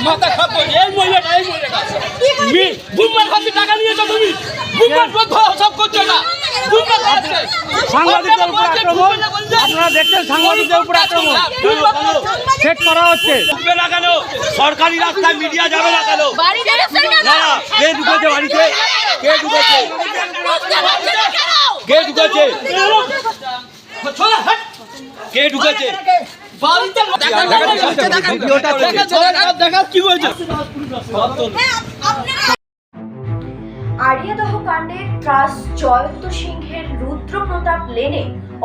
মাথা খারাপ করে এই মহিলাটা বুমবার হাতে টাকা নিয়েছো তুমি বুমবার সব করছো না সাংবাদিকদের উপর আক্রমণ আপনারা দেখছেন সাংবাদিকদের উপর আক্রমণ চেক করা হচ্ছে না কেন সরকারি রাস্তায় মিডিয়া যাবে না কেন না কে ঢুকেছে বাড়িতে কে ঢুকেছে কে ঢুকেছে কে ঢুকেছে কি হয়েছে আড়িয়াদহ কাণ্ডে ট্রাস্ট জয়ন্ত সিংহের রুদ্রপ্রতাপ লেনে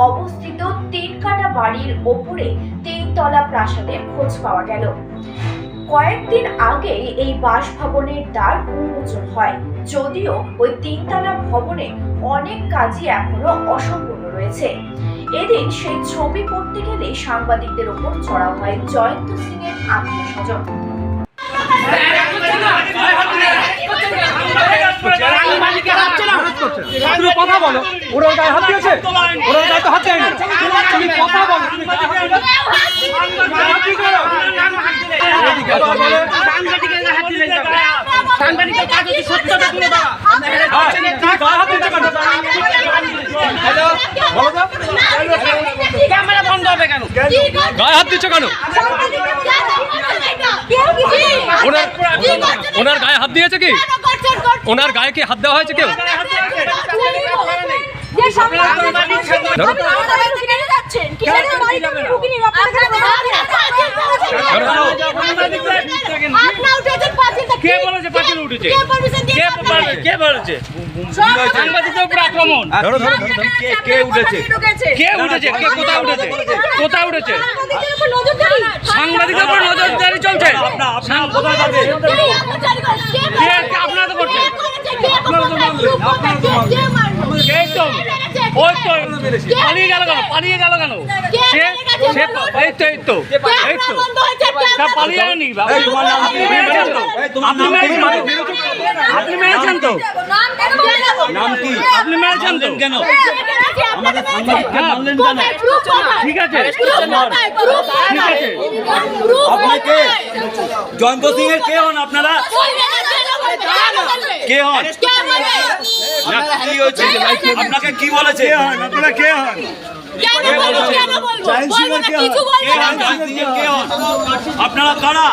অবস্থিত 3 কাটা বাড়ির ওপরে 3 তলা প্রাসাদের খোঁজ পাওয়া গেল। কয়েকদিন আগে এই বাসভবনের দ্বার উন্মোচন হয়, যদিও ওই 3 তলা ভবনে অনেক কাজই এখনো অসম্পূর্ণ রয়েছে। এদিন সেই ছবি করতে গেলে সাংবাদিকদের ওপর চড়াও হয় জয়ন্ত সিংহের আত্মীয় স্বজন। কথা বলো, ওরা গায়ে হাত দিয়েছে, ওরা গায়ে তো হাত দেয়নি, তুমি কথা বলো, তুমি গায়ে হাত দিচ্ছ কেন? ওনার গায়ে হাত দিয়েছে কি? ওনার গায়ে কি হাত দেওয়া হয়েছে কেউ? সাংবাদিকদের উপর আক্রমণ কে উঠেছে কোথায় উঠেছে সাংবাদিকদের উপর নজরদারি চলছে। আপনারা তো করছেন পালিয়ে গেল কেন? পালিয়ে যায়নি। আপনি মেরেছেন তো? আপনি মেরেছেন তো কেন? ঠিক আছে আপনাকে জয়ন্ত সিং এর কে হন আপনারা? কে হন? কি হয়েছে? আপনাকে কি বলেছে? আপনারা কে হন? আপনারা কারা?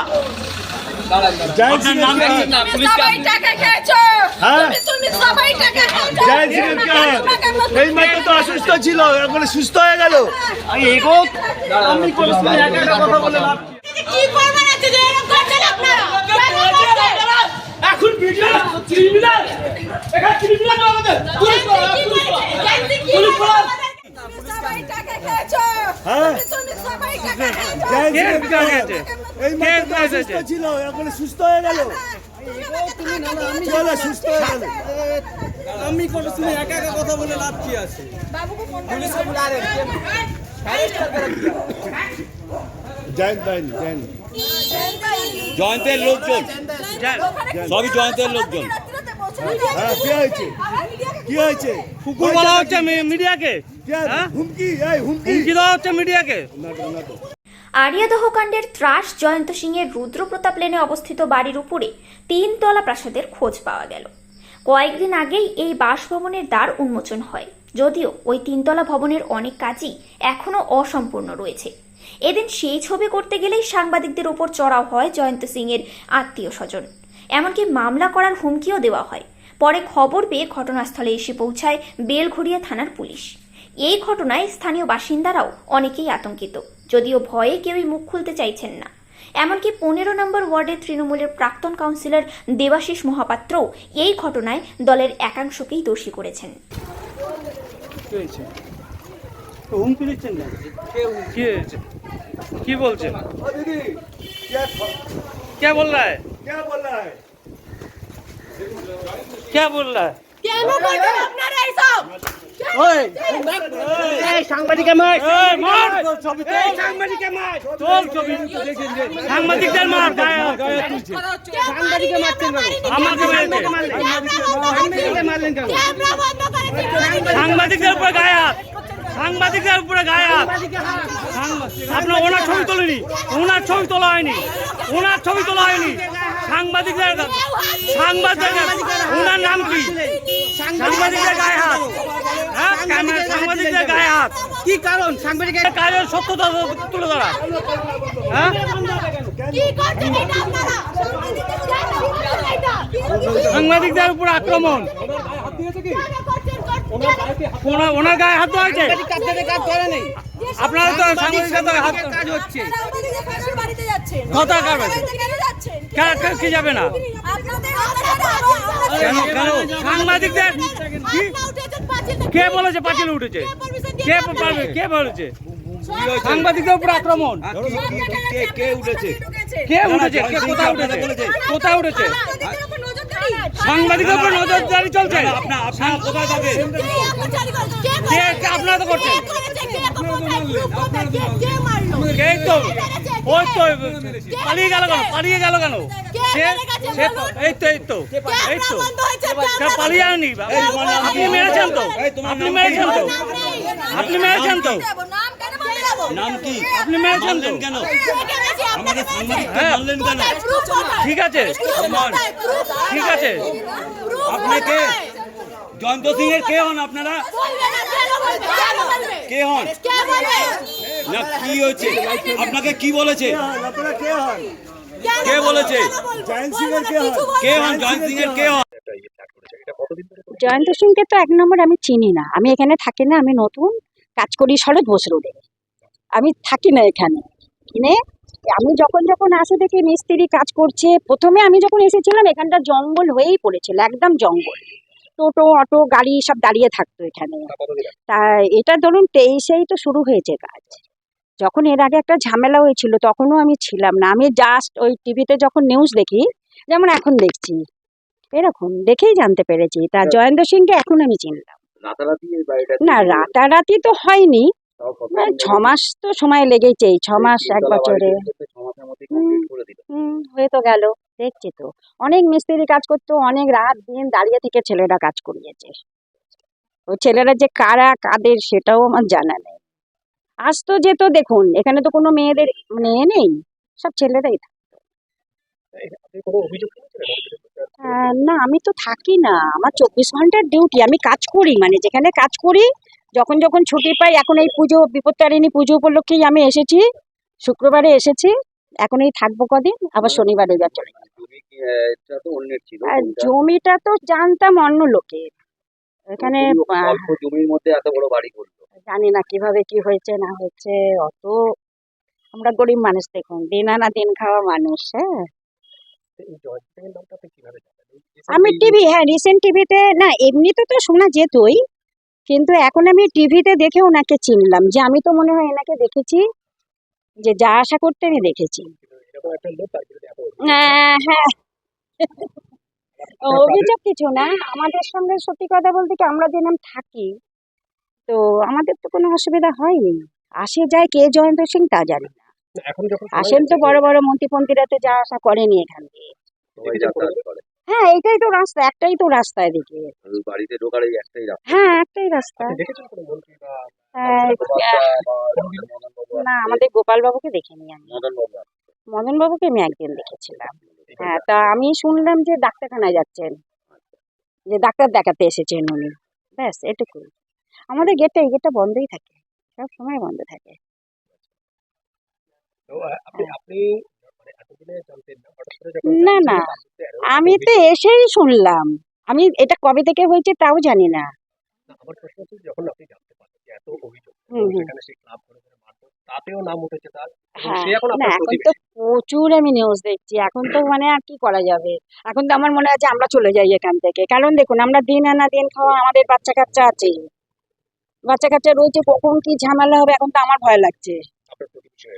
এই মাত্র তো অসুস্থ ছিল, এখন সুস্থ হয়ে গেল। ছিল এখন সুস্থ হয়ে গেল। আমি কোনো সময় একা একা কথা বলে লাভ কি আছে? জয়ন্তের লোকজন, সবই জয়ন্তের লোকজন। কি হয়েছে? কুকুর বলা হচ্ছে মিডিয়াকে, হুমকি দেওয়া হচ্ছে মিডিয়াকে। আড়িয়াদহ কাণ্ডের ত্রাস জয়ন্ত সিংহের রুদ্রপ্রতাপ লেনে অবস্থিত বাড়ির উপরে 3 তলা প্রাসাদের খোঁজ পাওয়া গেল। কয়েকদিন আগেই এই বাসভবনের দ্বার উন্মোচন হয়, যদিও ওই 3 তলা ভবনের অনেক কাজই এখনো অসম্পূর্ণ রয়েছে। এদিন সেই ছবি করতে গেলেই সাংবাদিকদের ওপর চড়াও হয় জয়ন্ত সিংহের আত্মীয় স্বজন, এমনকি মামলা করার হুমকিও দেওয়া হয়। পরে খবর পেয়ে ঘটনাস্থলে এসে পৌঁছায় বেলঘড়িয়া থানার পুলিশ। এই ঘটনায় স্থানীয় বাসিন্দারাও অনেকেই আতঙ্কিত, যদিও ভয়ে কেউই মুখ খুলতে চাইছেন না। এমনকি 15 নম্বর ওয়ার্ডের তৃণমূলের প্রাক্তন কাউন্সিলর দেবাশিস মহাপাত্রও এই ঘটনায় দলের একাংশকেই দোষী করেছেন। কি বলছেন? কে বল रहा है? क्या बोल रहा है? কেন করছেন আপনারা এইসব? সাংবাদিকদের মার, সাংবাদিকদের মার, সাংবাদিকদের মারছেন, আমাকে মারলেন কেন? সাংবাদিকদের উপর গায়ে হাত, সাংবাদিকদের উপরে গায়ে হাত। আপনার ওনার ছবি তোলেনি, ওনার ছবি তোলা হয়নি, ওনার ছবি তোলা হয়নি। সাংবাদিকদের ওনার নাম কি? সাংবাদিকদের গায়ে হাত, হ্যাঁ সাংবাদিকদের গায়ে হাত। কি কারণ সাংবাদিকের কাজের সত্যতা তুলে ধরা, হ্যাঁ সাংবাদিকদের উপর আক্রমণ। ওনার গায়ে হাত দেওয়া হয়েছে। কাজ করে নেই, আপনারা তো সাংবাদিকদের হাত কাজ হচ্ছে। কথা কারবে কি যাবে না কেন কেন সাংবাদিকদের কে বলেছে পাঁচিলে উঠেছে? কে বলেছে? সাংবাদিকদের উপর আক্রমণ। কে উঠেছে? কে উঠেছে? কে কোথায় উঠেছে? কোথায় উঠেছে? সাংবাদিকদের উপর নজরদারি চলছে। আপনার কোথায় যাবে? কে আপনারা তো করছেন? এই তো ওই তো পালিয়ে গেল কেন? পালিয়ে গেল কেন? এই তো পালিয়ে আনি। আপনি মেরেছেন তো, আপনি মেরেছেন তো, আপনি মেরেছেন তো, নাম কি? আপনি মেরেছেন তো কেন? আমাদের সাংবাদিককে হ্যাঁ। মারলেন কেন? ঠিক আছে, ঠিক আছে। আপনাকে জয়ন্ত সিং এর কে হন আপনারা? কে হন? না কি হয়েছে? আপনাকে কি বলেছে? কে বলেছে? কে হন? জয়ন্ত সিং এর কে হন? জয়ন্ত সিংকে তো 1 নম্বর আমি চিনি না, আমি এখানে থাকি না, আমি নতুন কাজ করি শরৎ বোস রোডে, আমি থাকি না এখানে। কিনে আমি যখন আসে দেখি মিস্ত্রি কাজ করছে। প্রথমে আমি যখন এসেছিলাম এখানটা জঙ্গল হয়েই পড়েছিল, একদম জঙ্গল, টোটো অটো গাড়ি সব দাঁড়িয়ে থাকতো এখানে। তা এটা ধরুন 23-এই তো শুরু হয়েছে কাজ। যখন এর আগে একটা ঝামেলা হয়েছিল তখনও আমি ছিলাম না, আমি জাস্ট ওই টিভিতে যখন নিউজ দেখি, যেমন এখন দেখছি, এরকম দেখেই জানতে পেরেছি। তা জয়ন্ত সিংকে এখন আমি চিনলাম না। রাতারাতি তো হয়নি, 6 মাস তো সময় লেগেছে, 6 মাস 1 বছরে হয়ে তো গেল। দেখছি তো অনেক মিস্ত্রি কাজ করতো, অনেক রাত দিন দাঁড়িয়ে থেকে ছেলেরা কাজ করিয়েছে। ওই ছেলেরা যে কারা কাদের সেটাও আমার জানা নেই। আসতো যেত, দেখুন এখানে তো কোনো মেয়েদের মানে নেই, সব ছেলেরাই থাকতো। না আমি তো থাকি না, আমার 24 ঘন্টার ডিউটি, আমি কাজ করি, মানে যেখানে কাজ করি যখন ছুটি পাই। এখন এই পুজো বিপত্তারিণী পুজো উপলক্ষেই আমি এসেছি, শুক্রবারে এসেছি, এখন এই থাকবো কদিন, আবার শনিবারে যা চলে যাবো। আর জমিটা তো জানতাম অন্য লোকের, এখানে জমির মধ্যে এত বড় বাড়ি করলো, জানি না কিভাবে কি হয়েছে না হয়েছে। অত আমরা গরিব মানুষ, দেখুন দিন আনা দিন খাওয়া মানুষ। হ্যাঁ আমি টিভি, হ্যাঁ রিসেন্ট টিভিতে, না এমনিতে তো শোনা যেতই, কিন্তু এখন আমি টিভিতে দেখে ওনাকে চিনলাম, যে আমি তো মনে হয় এনাকে দেখেছি, যে যা আশা করতে আমি দেখেছি। হ্যাঁ অভিযোগ কিছু না, আমাদের সঙ্গে সত্যি কথা বলতে কি আমরা যেরকম থাকি, তো আমাদের তো কোনো অসুবিধা হয়নি। আসে যায় কে জয়ন্ত সিং তা জানি না, আসেন তো বড় বড় মন্ত্রীপন্থীরা তো যা আশা করেনি এখান দিয়ে। হ্যাঁ এইটাই তো রাস্তা, একটাই তো রাস্তা এদিকে, বাড়িতে ঢোকার এই একটাই রাস্তা। হ্যাঁ একটাই রাস্তা। না আমাদের গোপাল বাবুকে দেখিনি আমি, মদন বাবুকে আমি একদিন দেখেছিলাম। হ্যাঁ তা আমি শুনলাম যে ডাক্তারখানায় যাচ্ছেন, যে ডাক্তার দেখাতে এসেছেন উনি, ব্যাস এটুকুই। আমাদের গেটটা বন্ধই থাকে, সব সময় বন্ধ থাকে। না না আমি তো এসেই শুনলাম, আমি এটা কবে থেকে হয়েছে তাও জানি না। হ্যাঁ না এখন তো প্রচুর আমি নিউজ দেখছি, এখন তো মানে আর কি করা যাবে, এখন তো আমার মনে হয় যে আমরা চলে যাই এখান থেকে। কারণ দেখুন আমরা দিন আনা দিন খাওয়া, আমাদের বাচ্চা কাচ্চা আছে, বাচ্চা কাচ্চা রয়েছে, কখন কি ঝামেলা হবে এখন তো আমার ভয় লাগছে।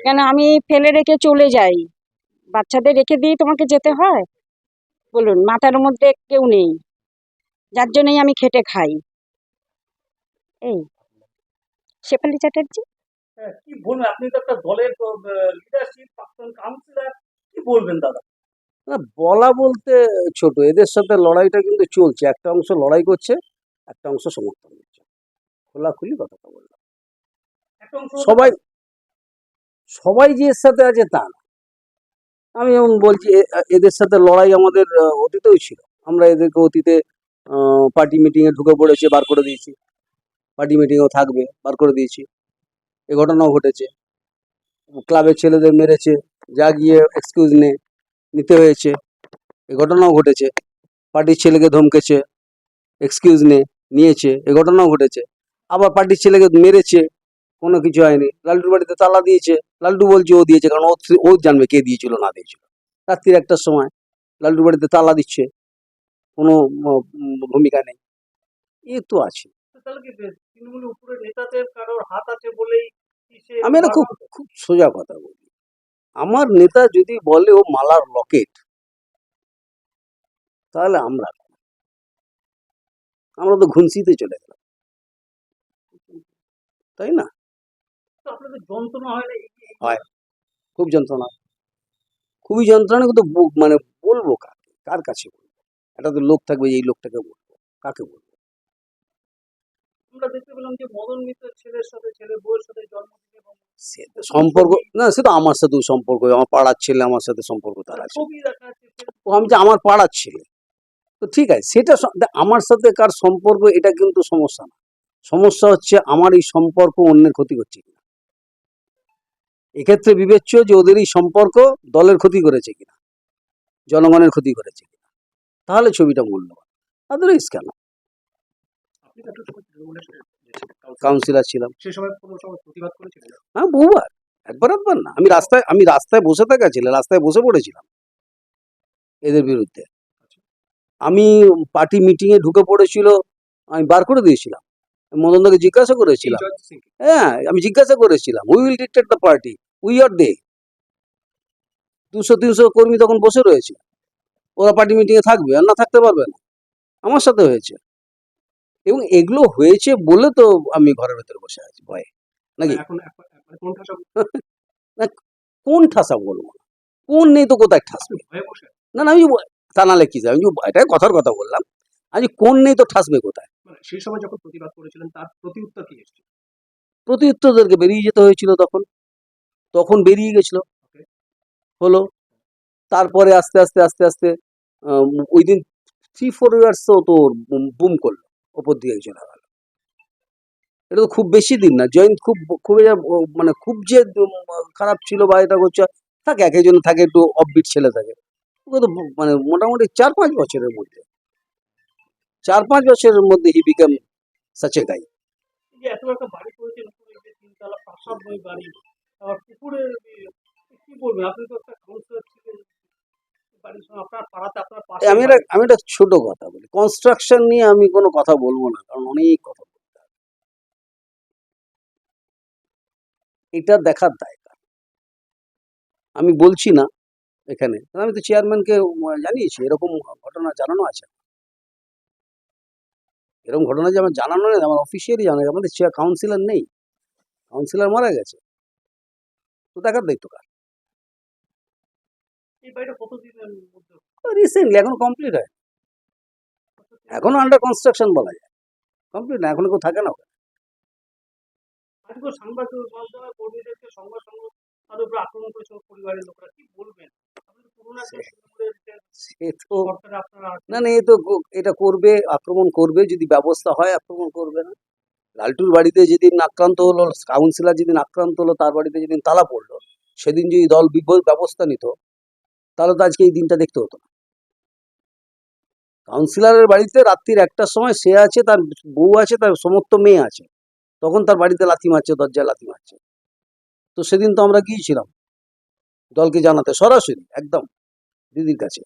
কেন আমি ফেলে রেখে চলে যাই, বাচ্চাদের রেখে দিয়ে তোমাকে যেতে হয় বলুন, মাথার মধ্যে কেউ নেই, যার জন্যই আমি খেটে খাই। এই শেফালি চ্যাটার্জি। কি বলবেন? আপনি তো একটা দলের লিডারশিপ, প্রাক্তন কাউন্সিলর, কি বলবেন দাদা? না বলা বলতে ছোট, এদের সাথে লড়াইটা কিন্তু চলছে, একটা অংশ লড়াই করছে, একটা অংশ সমর্থন করছে, খোলাখুলি কথাটা বললাম। সবাই সবাই যে এর সাথে আছে তা না। আমি যেমন বলছি এদের সাথে লড়াই আমাদের অতীতেও ছিল। আমরা এদেরকে অতীতে পার্টি মিটিংয়ে ঢুকে পড়েছে, বার করে দিয়েছি। পার্টি মিটিংয়েও থাকবে, বার করে দিয়েছি। এ ঘটনাও ঘটেছে। ক্লাবের ছেলেদের মেরেছে, যা গিয়ে এক্সকিউজ নিতে হয়েছে। এ ঘটনাও ঘটেছে। পার্টির ছেলেকে ধমকেছে, এক্সকিউজ নিয়েছে। এ ঘটনাও ঘটেছে। আবার পার্টির ছেলেকে মেরেছে, কোনো কিছু হয়নি। লালটুর বাড়িতে তালা দিয়েছে, লালটু বলছে ও দিয়েছে, কারণ ও জানবে কে দিয়েছিল না দিয়েছিল। রাত্রির 1টার সময় লালটুর বাড়িতে তালা দিচ্ছে, কোনো ভূমিকা নেই। এ তো আছে। তাহলে কি তৃণমূলের উপরে নেতাদের কারোর হাত আছে বলেই কি সে আমি এটা খুব খুব সোজা কথা বলি। আমার নেতা যদি বলে ও মালার লকেট, তাহলে আমরা তো ঘুনসিতে চলে গেলাম, তাই না? তো আপনাদের যন্ত্রণা হয় না? হয়, খুব যন্ত্রণা, খুবই যন্ত্রণা। কিন্তু মানে বলবো কার কাছে বলবো? একটা তো লোক থাকবে, এই লোকটাকে বলবো, কাকে বলবো? আমরা দেখতে পেলাম যে মদন মিত্রের ছেলের সাথে ছেলের বউয়ের সাথে জন্মদিনে সে তো সম্পর্ক না, সে তো আমার সাথেও সম্পর্ক, আমার পাড়ার ছেলে, আমার সাথে সম্পর্ক তার আছে। ছবি দেখা যাচ্ছে। ও আমি যে আমার পাড়ার ছেলে, তো ঠিক আছে, সেটা আমার সাথে কার সম্পর্ক এটা কিন্তু সমস্যা না। সমস্যা হচ্ছে আমার এই সম্পর্ক অন্যের ক্ষতি করছে কিনা। এক্ষেত্রে বিবেচ্য যে ওদের এই সম্পর্ক দলের ক্ষতি করেছে কিনা, জনগণের ক্ষতি করেছে কিনা, তাহলে ছবিটা মূল্যবান। আদারওয়াইজ কেন? কাউন্সিলর ছিলাম, সে সময় কোনো সময় প্রতিবাদ করেছিলেন? হ্যাঁ, বহুবার, একবার না। আমি রাস্তায় বসে থাকা ছিল, রাস্তায় বসে পড়েছিলাম এদের বিরুদ্ধে। আমি পার্টি মিটিংয়ে ঢুকে পড়েছিল, আমি বার করে দিয়েছিলাম। মদনদাকে জিজ্ঞাসা করেছিলাম, হ্যাঁ আমি জিজ্ঞাসা করেছিলাম, we will dictate the party, we are they. 200-300 কর্মী তখন বসে রয়েছে, ওরা পার্টি মিটিংয়ে থাকবে আর না থাকতে পারবে না। আমার সাথে হয়েছে, এবং এগুলো হয়েছে বলে তো আমি ঘরের ভেতরে বসে আছি ভয়ে, নাকি? না, কোন ঠাসা বলবো না, কোন নেই তো কোথায় ঠাসবে? না না, আমি তা নাহলে কি আমি এটাই কথার কথা বললাম। আমি কোন নেই তো ঠাসবে কোথায়? সেই সময় যখন প্রতিবাদ করেছিলেন তার প্রতিউত্তর কি এসেছিল? প্রতিউত্তরদেরকে বেরিয়ে যেতে হয়েছিল, তখন বেরিয়ে গেছিল, হলো। তারপরে আস্তে আস্তে আস্তে আস্তে ওই দিন 3-4 ইয়ার্স তো তোর বুম করলো, ওপর দিয়ে চলে গেল। এটা তো খুব বেশি দিন না। জয়েন্ট খুব মানে খুব যে খারাপ ছিল বা এটা করছে, থাকে এক একজন থাকে, একটু অফবিট ছেলে থাকে। ওকে তো মানে মোটামুটি 4-5 বছরের মধ্যে, 4-5 বছরের মধ্যে হি বিকাম সাচ এ গাই। যে এত একটা বাড়ি করেছেন, উপরে যে 3 তলা প্রাসাদময় বাড়ি, আবার পুকুরে কি বলবেন? আপনি তো একটা কাউন্সিলর ছিলেন, বাড়ির সঙ্গে আপনার পাড়াতে আপনার পাশে আমি একটা ছোট কথা বলি, কনস্ট্রাকশন নিয়ে আমি কোনো কথা বলবো না, কারণ অনেক কথা বলতে হবে। এটা দেখার দায় কার? আমি বলছি না এখানে, আমি তো চেয়ারম্যানকে জানিয়েছি, এরকম ঘটনা জানানো আছে। এরকম ঘটনা যে আমার জানানো নেই, আমার অফিসিয়ালি জানা, আমাদের কাউন্সিলর নেই, কাউন্সিলর মারা গেছে, তো দেখার দায়িত্ব কার? এই বাড়িটা কতদিনের মধ্যে? রিসেন্টলি, এখন কমপ্লিট হয়, এখনো আন্ডার কনস্ট্রাকশন বলা যায়, কমপ্লিট না, এখনো কেউ থাকে না। আজকে সাংবাদিক মাধ্যমে কর্মীদেরকে সংবাদ সংগ্রহ তাদের উপর আক্রমণ করেছে পরিবারের লোকরা, কি বলবেন? আপনি তো পুরোনো একটা তৃণমূলের সে তো সরকারে আপনারা না, এ তো এটা করবে, আক্রমণ করবে, যদি ব্যবস্থা হয় আক্রমণ করবে না। লালটুর বাড়িতে যেদিন আক্রান্ত হলো, কাউন্সিলর যেদিন আক্রান্ত হলো, তার বাড়িতে যেদিন তালা পড়লো, সেদিন যদি দল ব্যবস্থা নিত, তাহলে তো আজকে এই দিনটা দেখতে হতো না। কাউন্সিলরের বাড়িতে রাত্রির 1টার সময় সে আছে, তার বউ আছে, তার সমস্ত মেয়ে আছে, তখন তার বাড়িতে লাথি মারছে, দরজায় লাথি মারছে। তো সেদিন তো আমরা গিয়েছিলাম দলকে জানাতে, সরাসরি একদম দিদির কাছে।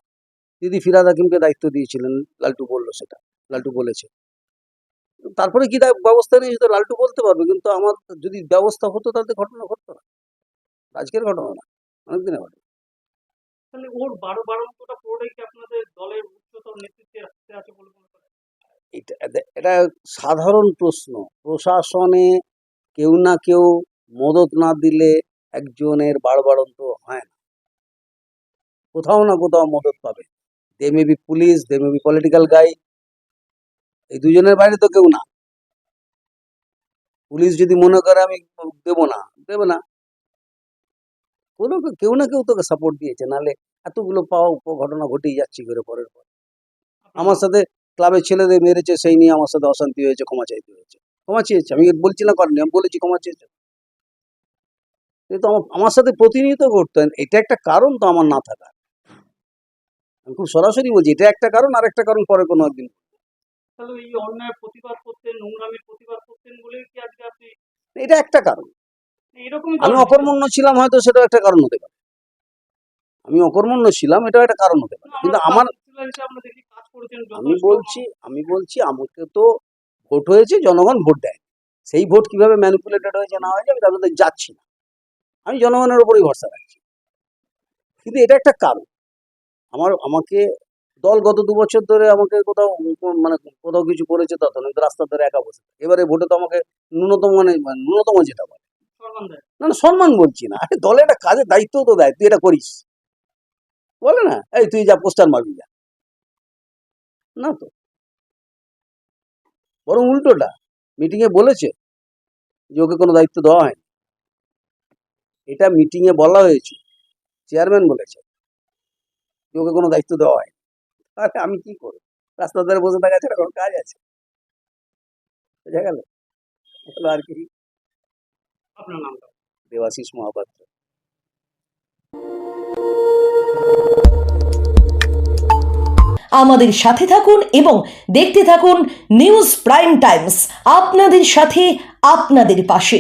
দিদি ফিরহাদ হাকিমকে দায়িত্ব দিয়েছিলেন, লালটু বললো, সেটা লালটু বলেছে। তারপরে কি ব্যবস্থা নিয়েছে তো লালটু বলতে পারবে, কিন্তু আমার যদি ব্যবস্থা হতো তাহলে ঘটনা ঘটতো না, আজকের ঘটনা না, অনেকদিনের ঘটনা। তাহলে ওর বারোটা পুরোটাই কি আপনাদের দলের উচ্চতর নেতৃত্বে আছে বলে মনে করেন? এটা সাধারণ প্রশ্ন। প্রশাসনে কেউ না কেউ মদত না দিলে একজনের বাড়বাড়ন্ত হয় না, কোথাও না কোথাও মদত পাবে। They may be police, they may be political guy, এই দুজনের বাইরে তো কেউ না। পুলিশ যদি মনে করে আমি দেবো না, দেবে না। কেউ না কেউ তোকে সাপোর্ট দিয়েছে, নাহলে এতগুলো ঘটনা ঘটেই যাচ্ছে করে পরের পর। আমার সাথে ক্লাবের ছেলেদের মেরেছে, সেই নিয়ে আমার সাথে অশান্তি হয়েছে, ক্ষমা চাইতে হয়েছে। ক্ষমা চেয়েছে, আমি বলছি না করেনি, আমি বলেছি ক্ষমা চেয়েছে। কিন্তু আমার সাথে প্রতিনিয়ত ঘটতেন, এটা একটা কারণ তো আমার না থাকার। আমি খুব সরাসরি বলছি, এটা একটা কারণ, আর একটা কারণ পরে কোনো একদিন। তাহলে এই অন্যায় প্রতিবাদ করতেন, নোংরামির প্রতিবাদ করতেন বলেই কি আজকে আপনি এটা একটা কারণ। এরকমই আমি অকর্মণ্য ছিলাম, হয়তো সেটাও একটা কারণ হতে পারে। আমি অকর্মণ্য ছিলাম, এটাও একটা কারণ হতে পারে। কিন্তু আমার আমরা দেখি কাজ করেছেন আমি বলছি আমাকে তো ভোট হয়েছে, জনগণ ভোট দেয়। সেই ভোট কিভাবে ম্যানিপুলেটেড হয়েছে না হয়েছে আমি তাদের যাচ্ছি না, আমি জনগণের উপরই ভরসা রাখছি। কিন্তু এটা একটা কারণ। আমাকে দল গত 2 বছর ধরে আমাকে কোথাও কিছু করেছে, তখন আমি তো রাস্তার ধারে একা বসে। এবারে ভোটে তো আমাকে ন্যূনতম যেটা বলে, সম্মান দেয়। না সম্মান বলছি না, আরে দলে একটা কাজের দায়িত্ব তো দেয়, তুই এটা করিস, বলে না এই তুই যা পোস্টার মারবি যা, না তো। বরং উল্টোটা, মিটিং এ বলেছে যে ওকে কোনো দায়িত্ব দেওয়া হয়নি। এটা মিটিং এ বলা হয়েছে, চেয়ারম্যান বলেছে যে ওকে কোনো দায়িত্ব দেওয়া হয়নি। আরে আমি কি করব, রাস্তার ধারে বসে থাকা ছাড়া কোনো কাজ আছে? বোঝা গেল? আর কি। আপনার নামটা? দেবাশিস মহাপাত্র। আমাদের সাথে থাকুন এবং দেখতে থাকুন নিউজ প্রাইম টাইমস, আপনাদের সাথে আপনাদের পাশে।